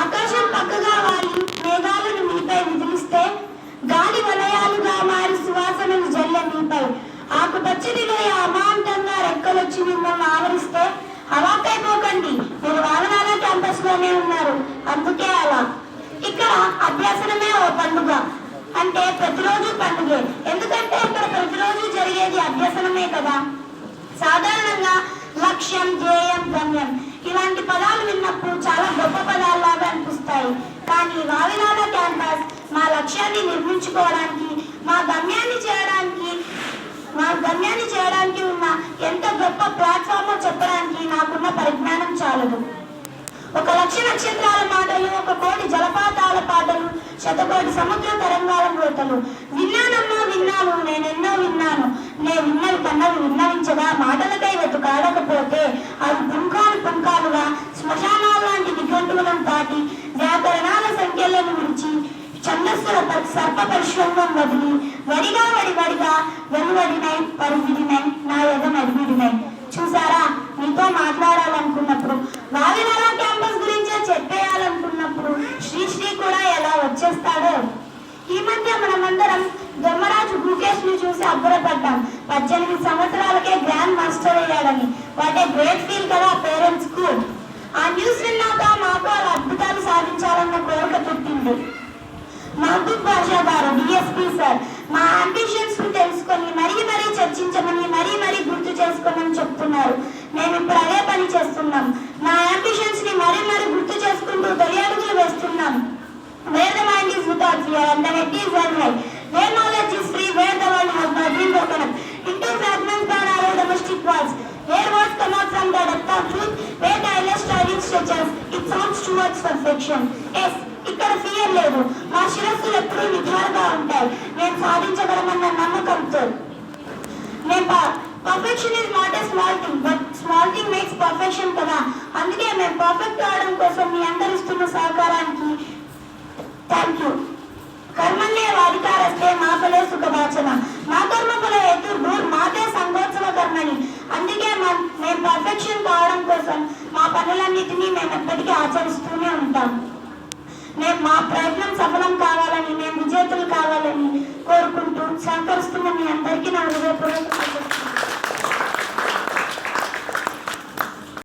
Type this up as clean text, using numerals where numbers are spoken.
ఆకాశం పక్కగా వాలి మేఘాలను మీపై విదిలిస్తే గాలి వలయాలుగా మారి సువాసనలు జల్లె మీపై ఆకుపచ్చడిలో అమాంతంగా రెక్కలొచ్చి మిమ్మల్ని ఆవరిస్తే అవాకైపోకండి, మీరు వావనాల క్యాంపస్ లోనే ఉన్నారు, అందుకే అలా. ఇక్కడ అభ్యాసనమే ఓ పండుగ, అంటే ప్రతిరోజు పండుగే, ఎందుకంటే ఇక్కడ ప్రతిరోజు జరిగేది అభ్యసనమే కదా. సాధారణంగా లక్ష్యం, ధ్యేయం, గమ్యం ఇలాంటి పదాలు విన్నప్పుడు చాలా గొప్ప పదాల్లాగా అనిపిస్తాయి. కానీ వావిలాల క్యాంపస్ మా లక్ష్యాన్ని నిర్మించుకోవడానికి, మా గమ్యాన్ని చేయడానికి ఉన్న ఎంత గొప్ప ప్లాట్ఫామ్ చెప్పడానికి నాకున్న పరిజ్ఞానం చాలదు. 1,00,000 నక్షత్రాల మాటలు, 1 కోటి జలపాతాల పాటలు, 100,000,000 సముద్ర తరంగాల మోతలు. విన్నానమ్మా విన్నాను, నేనెన్నో విన్నాను, నే విన్నవి కన్నవి విన్నవించగా మాటలకై వెతుకాడకపోతే అవి పుంకాలుగా శ్మశానాల లాంటి నిఘంటువులను దాటి వ్యాకరణాల సంఖ్యలను విడిచి ఛందస్సుల సర్ప పరిశ్రమం వదిలి వడిగా వెలువడినై పరివిడినై నా ఎదమడివిడినై. చూసారా, మీతో మాట్లాడాలనుకున్నప్పుడు, వావిలాల క్యాంపస్ గురించే చెప్పేయాలనుకున్నప్పుడు శ్రీ కూడా ఎలా వచ్చేస్తాడో. ఈ మధ్య మనమందరం దొమ్మరాజు గుకేష్ ని చూసి అబ్బురపడ్డాం. 18 సంవత్సరాలకే గ్రాండ్ మాస్టర్ అయ్యాడని. వాట్ ఏ గ్రేట్ ఫీల్ కదా పేరెంట్స్ కు. ఆ న్యూస్ విన్నాక మాకు అలా అద్భుతాలు సాధించాలన్న కోరిక పుట్టింది. మహబూబ్ బాషా గారు, డిఎస్పీ సార్, మా అంబిషన్స్ ను తెలుసుకొని మరీ చర్చించమని మరీ గుర్తు చేసుకోమని చెప్తున్నారు. మేము ఇప్పుడు అదే పని చేస్తున్నాం. మా అంబిషన్స్ ని మరీ గుర్తు చేసుకుంటూ తొలి అడుగులు వేస్తున్నాం. Where the mind is without fear and the head is well high, where knowledge is free, where the world has not been broken up into fragments that are domestic walls, where words come out from the depth of truth, where tireless striving stretches its arms towards perfection. Yes, ఇక్కడ fear లేదు. మా శిరస్సులు ఎప్పుడూ నిఖారుగా ఉంటాయి. మేము సాధించగలమన్న నమ్మకంతో. Perfection is not a small thing, but small thing makes perfection కదా. అందుకే మేము పర్ఫెక్ట్ కావడం కోసం మీ అందరిస్తున్న సహకారానికి థ్యాంక్ యూ. కర్మణ్యే వాధికారస్తే మా ఫలే సుఖవాచన, మా కర్మ ఫల హేతుర్భూర్ మాతే సంగోత్సవ కర్మని. అందుకే మేము పర్ఫెక్షన్ కావడం కోసం మా పనులన్నిటినీ మేము ఎప్పటికీ ఆచరిస్తూనే ఉంటాం. మా ప్రయత్నం సఫలం కావాలని, మేము విజేతలు కావాలని కోరుకుంటూ సహకరిస్తున్న మీ అందరికీ నా హృదయపూర్వక